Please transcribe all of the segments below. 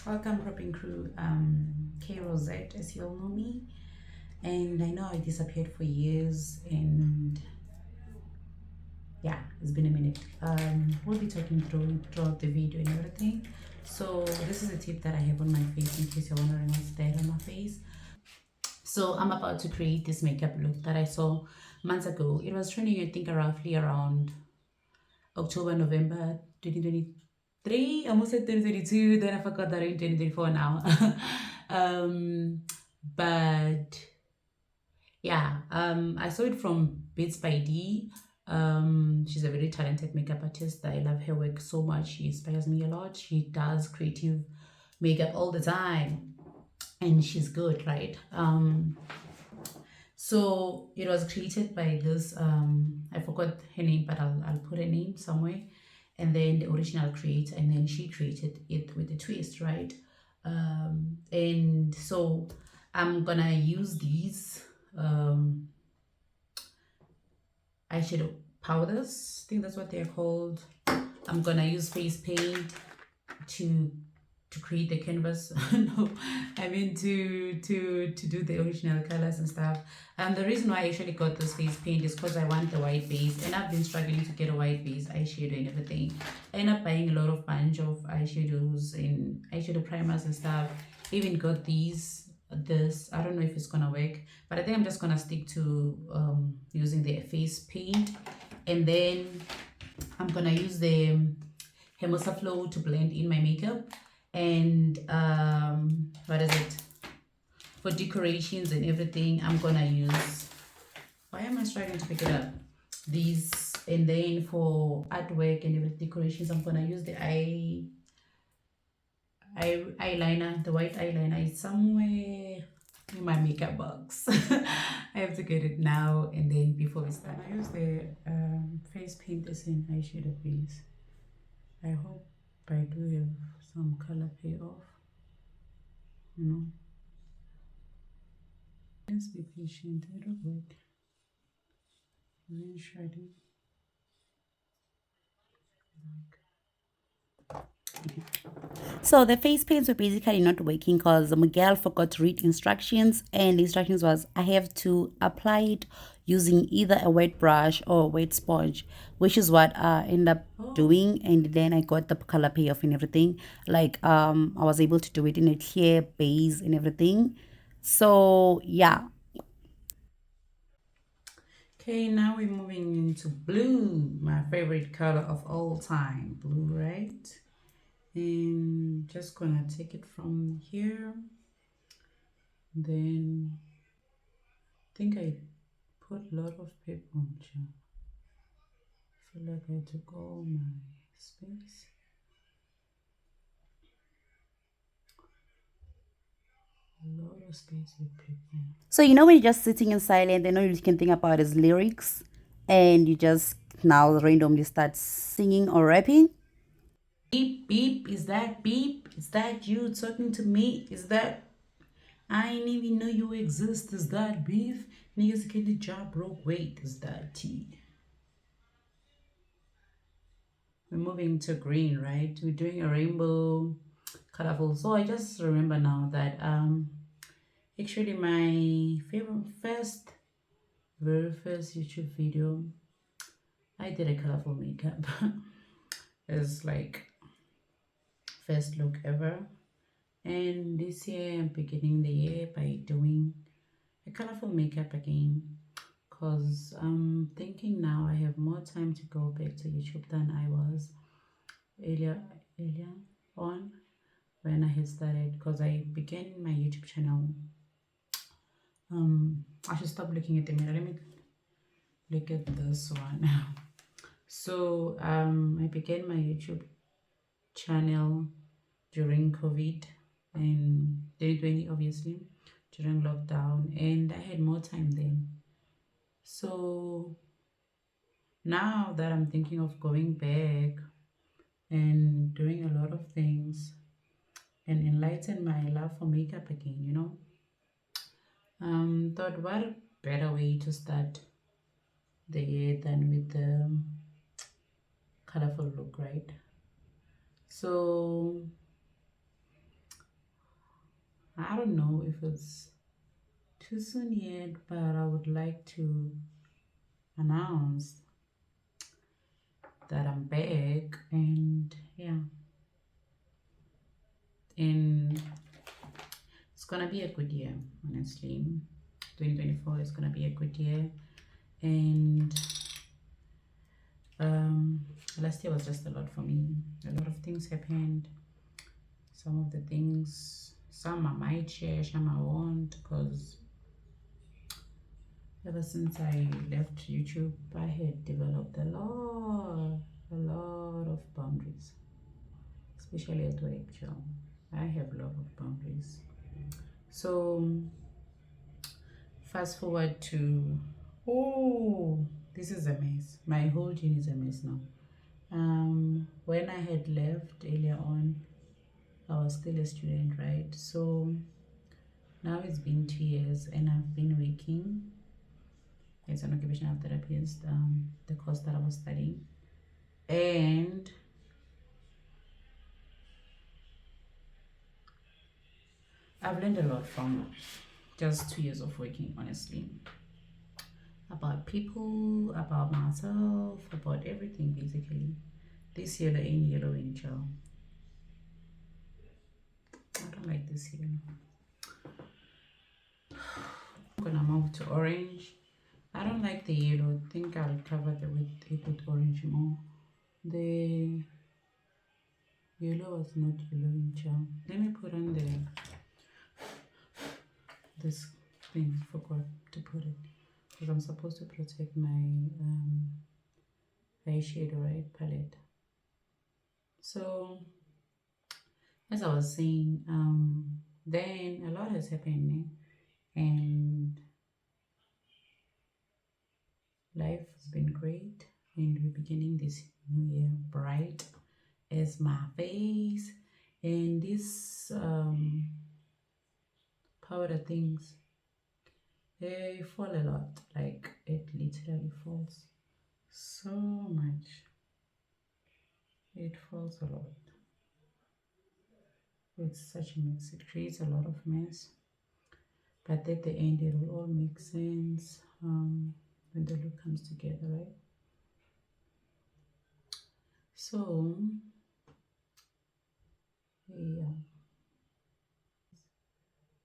Welcome, Cropping Crew. Kay Roxette, as you all know me, and I know I disappeared for years, and yeah, it's been a minute. We'll be talking throughout the video and everything. So this is a tip that I have on my face in case you're wondering what's there on my face. So I'm about to create this makeup look that I saw months ago. It was trending, I think, roughly around October, November 2023. Almost said 2022, then I forgot that we're in 2024 now. But yeah, I saw it from Beatsbydeb. She's a very talented makeup artist. I love her work so much. She inspires me a lot. She does creative makeup all the time, and she's good, right? So it was created by this I forgot her name, but I'll put her name somewhere, and then the original creator, and then she created it with a twist, right? And so I'm gonna use these eyeshadow powders. I think that's what they're called. I'm gonna use face paint to create the canvas. No, I mean to do the original colors and stuff. And the reason why I actually got this face paint is because I want the white base, and I've been struggling to get a white base eyeshadow and everything. I end up buying a lot of bunch of eyeshadows and eyeshadow primers and stuff. Even got this. I don't know if it's gonna work, but I think I'm just gonna stick to using the face paint, and then I'm gonna use the Hermosa Flow to blend in my makeup. And what is it, for decorations and everything, I'm gonna use, why am I struggling to pick it up, these. And then for artwork and everything, decorations, I'm gonna use the eyeliner. The white eyeliner is somewhere in my makeup box. I have to get it now. And then before we start, I use the face paint as an eyeshadow base. I hope I do have some color payoff, you know. Let's be patient, it'll work. Then shading. So the face paints were basically not working because Miguel forgot to read instructions, and the instructions was I have to apply it using either a wet brush or a wet sponge, which is what I end up doing. And then I got the color payoff and everything. Like I was able to do it in a clear base and everything. So yeah. Okay, now we're moving into blue, my favorite color of all time. Blue, right? And just gonna take it from here. Then I think I put a lot of paper on here. I feel like I took all my space. A lot of space with paper. So you know when you're just sitting in silence and all you can think about is lyrics, and you just now randomly start singing or rapping. Beep beep, is that beep? Is that you talking to me? Is that I ain't even know you exist? Is that beef? Niggas get the job broke. Wait, is that tea? We're moving to green, right? We're doing a rainbow colorful. So I just remember now that actually my very first YouTube video, I did a colorful makeup. It's like first look ever. And this year I'm beginning the year by doing a colorful makeup again, because I'm thinking now I have more time to go back to YouTube than I was earlier on when I had started, because I began my YouTube channel. I should stop looking at the mirror. Let me look at this one. So I began my YouTube channel during COVID and 2020, obviously, during lockdown, and I had more time then. So now that I'm thinking of going back and doing a lot of things and enlighten my love for makeup again, you know, thought what a better way to start the year than with the colorful look, right? So I don't know if it's too soon yet, but I would like to announce that I'm back, and yeah, and it's gonna be a good year, honestly. 2024 is gonna be a good year, and last year was just a lot for me. A lot of things happened. Some of the things, some I might share, some I won't, because ever since I left YouTube, I had developed a lot of boundaries, especially at work. I have a lot of boundaries. So fast forward to, oh, this is a mess. My whole gene is a mess now. When I had left earlier on, I was still a student, right? So now it's been 2 years and I've been working as an occupational therapist, the course that I was studying. And I've learned a lot from just 2 years of working, honestly. About people, about myself, about everything, basically. This yellow ain't yellowing, child. I don't like this yellow. I'm gonna move to orange. I don't like the yellow. I think I'll cover it with orange more. The yellow was not yellowing, child. Let me put on this thing. Forgot to put it because I'm supposed to protect my eyeshadow, right, palette. So as I was saying, then a lot has happened, and life has been great, and we're beginning this new year bright as my face. And this powder things, they fall a lot, like it literally falls so much. It falls a lot. It's such a mess. It creates a lot of mess, but at the end it will all make sense when the look comes together, right? So yeah,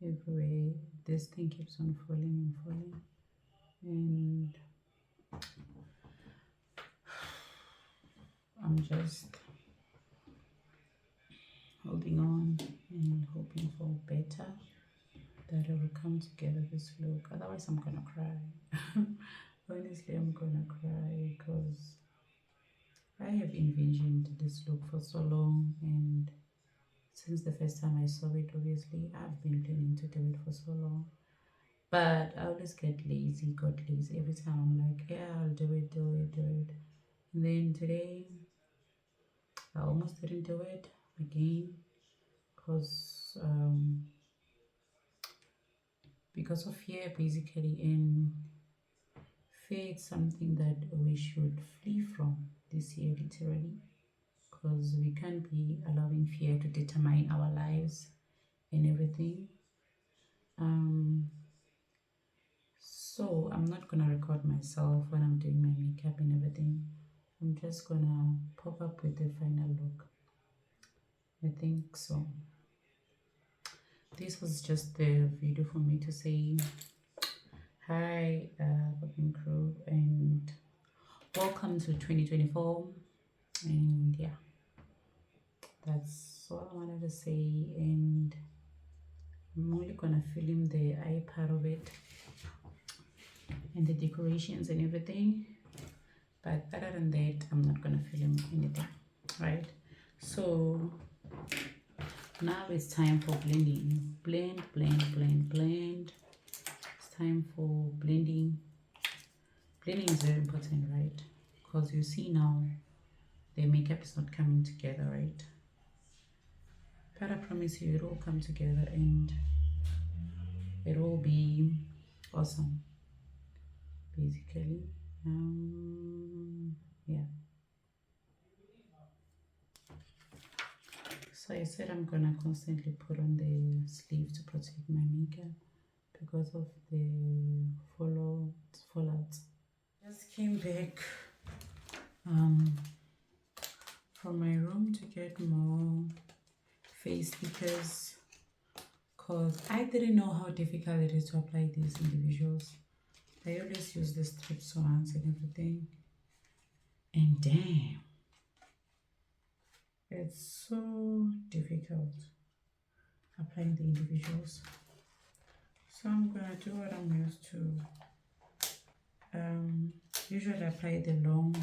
everywhere this thing keeps on falling and falling, and I'm just holding on and hoping for better, that it will come together, this look. Otherwise I'm gonna cry. Honestly, I'm gonna cry because I have envisioned this look for so long, and since the first time I saw it, obviously I've been planning to do it for so long, but I always got lazy. Every time I'm like, yeah, I'll do it. And then today I almost didn't do it again because of fear, basically. And fear is something that we should flee from this year, literally, because we can't be allowing fear to determine our lives and everything. So I'm not gonna record myself when I'm doing my makeup and everything. I'm just gonna pop up with the final look. I think so. This was just the video for me to say hi, working crew, and welcome to 2024. And yeah, that's all I wanted to say. And I'm only gonna film the eye part of it and the decorations and everything, but other than that I'm not gonna film anything, right? So now it's time for blending. Blend. It's time for blending. Blending is very important, right? Because you see now the makeup is not coming together, right? But I promise you it will come together and it will be awesome, basically. Yeah. So I said I'm gonna constantly put on the sleeve to protect my makeup because of the fallouts. Just came back from my room to get more face stickers because I didn't know how difficult it is to apply these individuals. I always use the strips once and everything, and damn, it's so difficult applying the individuals. So I'm gonna do what I'm used to. Usually apply the long,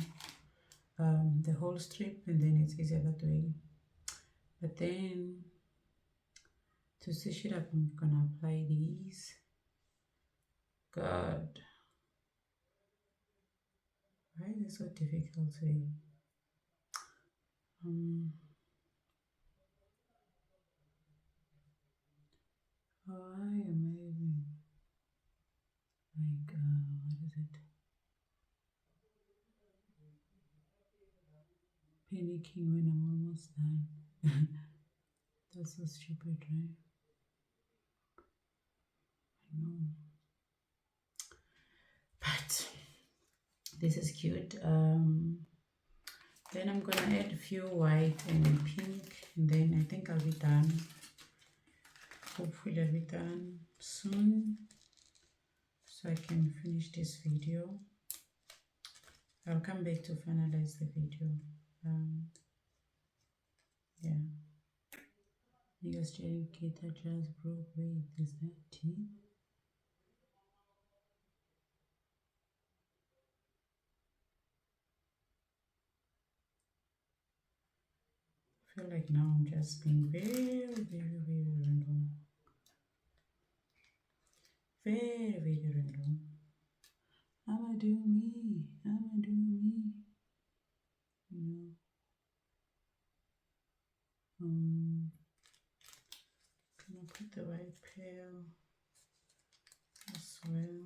the whole strip, and then it's easier that way. But then to stitch it up, I'm gonna apply these. God, why is it so difficult today? Why amazing? Like, what is it? Panicking when I'm almost done. That's so stupid, right? I know. But this is cute. Then I'm gonna add a few white and pink, and then I think I'll be done. Hopefully I'll be done soon, so I can finish this video. I'll come back to finalize the video. Yeah. Niggas staring guitar just broke. Wait, is that tea? I feel like now I'm just being very, very, very random. Very, very random. I'ma do me. I'ma do me. You know. Gonna put the white pearl as well,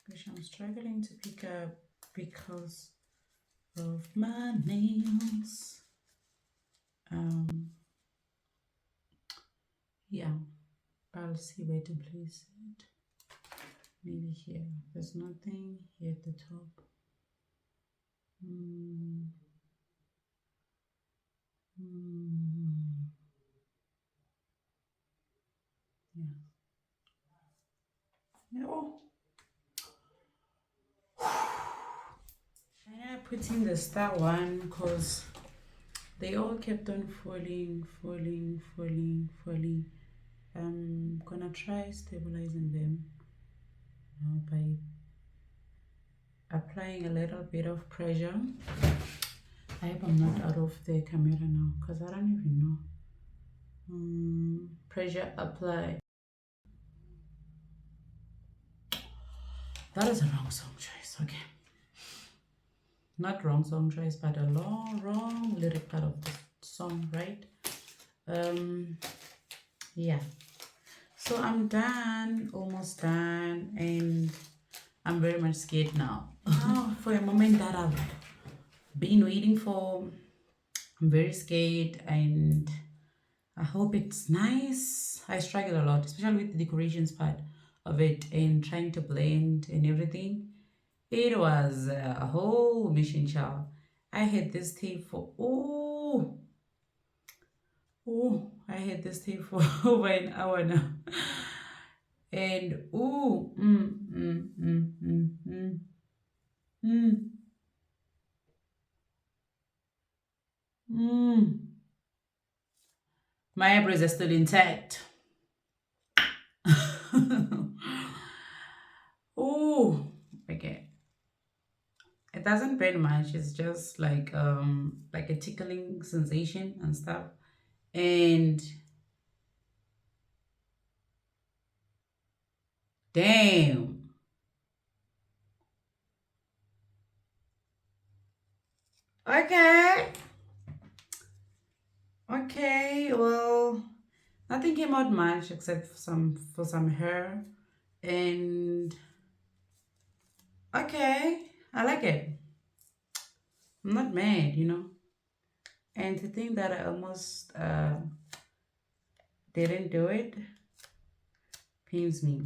which I'm struggling to pick up because of my nails. Yeah, I'll see where to place it. Maybe here. There's nothing here at the top. Yeah. No. I put in the star one because they all kept on falling. I'm gonna try stabilizing them by applying a little bit of pressure. I hope I'm not out of the camera now because I don't even know. Pressure apply. That is a wrong song choice. Okay, not wrong song choice, but a wrong lyric part of the song, right? Yeah, so I'm done, almost done, and I'm very much scared now. For a moment that I've been waiting for. I'm very scared, and I hope it's nice. I struggle a lot, especially with the decorations part of it and trying to blend and everything. It was a whole mission, child. I had this tape for I had this tape for over an hour now. And my eyebrows are still intact. Okay. It doesn't burn much. It's just like a tickling sensation and stuff. And damn. Okay. Okay, well, nothing came out much except for some hair. And okay, I like it. I'm not mad, you know. And to think that I almost didn't do it pains me.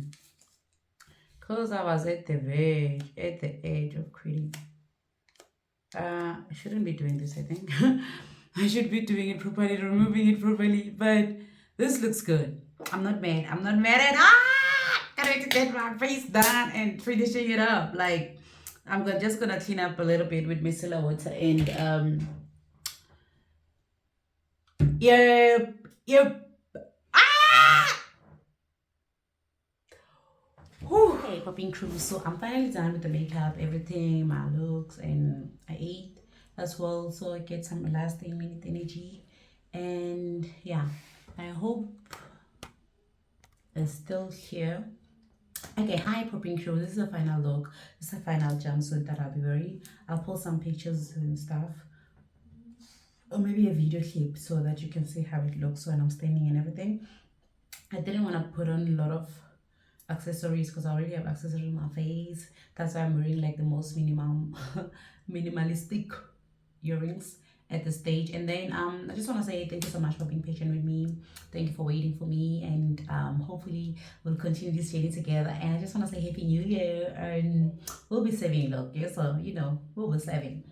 Because I was at the verge, at the edge of quitting. I shouldn't be doing this, I think. I should be doing it properly, removing it properly, but this looks good. I'm not mad. I'm not mad at can't wait to get my face done and finishing it up. Like just gonna clean up a little bit with micellar water and yep, yep. Ah! Whew. Hey, popping crew. So I'm finally done with the makeup, everything, my looks, and I ate as well, so I get some last 10-minute energy. And yeah, I hope it's still here. Okay, hi popping crew. This is the final look. This is the final jumpsuit that I'll be wearing. I'll post some pictures and stuff, or maybe a video clip so that you can see how it looks when I'm standing and everything. I didn't want to put on a lot of accessories because I already have accessories on my face. That's why I'm wearing like the most minimalistic earrings at the stage. And then I just want to say thank you so much for being patient with me. Thank you for waiting for me, and hopefully we'll continue this journey together. And I just want to say happy new year, and we'll be saving, look, yeah, so you know we'll be saving.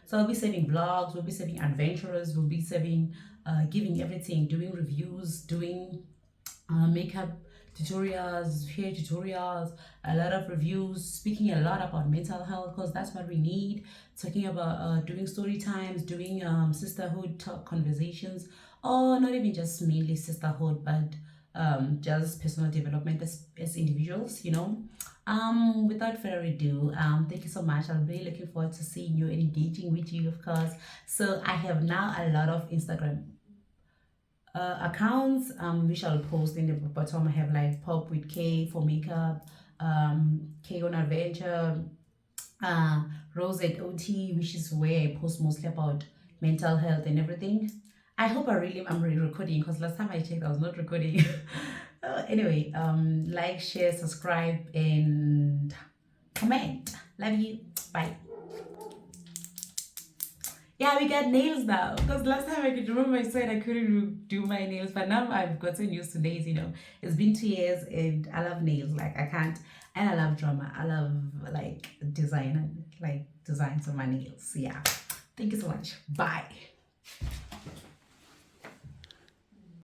So I'll be saving vlogs, we'll be saving adventurers, we'll be saving giving everything, doing reviews, doing makeup tutorials, hair tutorials, a lot of reviews, speaking a lot about mental health because that's what we need, talking about doing story times, doing sisterhood talk conversations, or not even just mainly sisterhood, but just personal development as individuals, you know. Without further ado, thank you so much. I'm really looking forward to seeing you and engaging with you, of course. So I have now a lot of Instagram accounts, which I'll post in the bottom. I have like Pop with K for makeup, K on Adventure, Rose at OT, which is where I post mostly about mental health and everything. I hope I'm really recording because last time I checked I was not recording. Anyway, like, share, subscribe, and comment. Love you. Bye. Yeah, we got nails now. Because last time I could remember I said I couldn't do my nails, but now I've gotten used to nails, you know. It's been 2 years and I love nails. Like I can't, and I love drama. I love like design and like designs of my nails. Yeah. Thank you so much. Bye.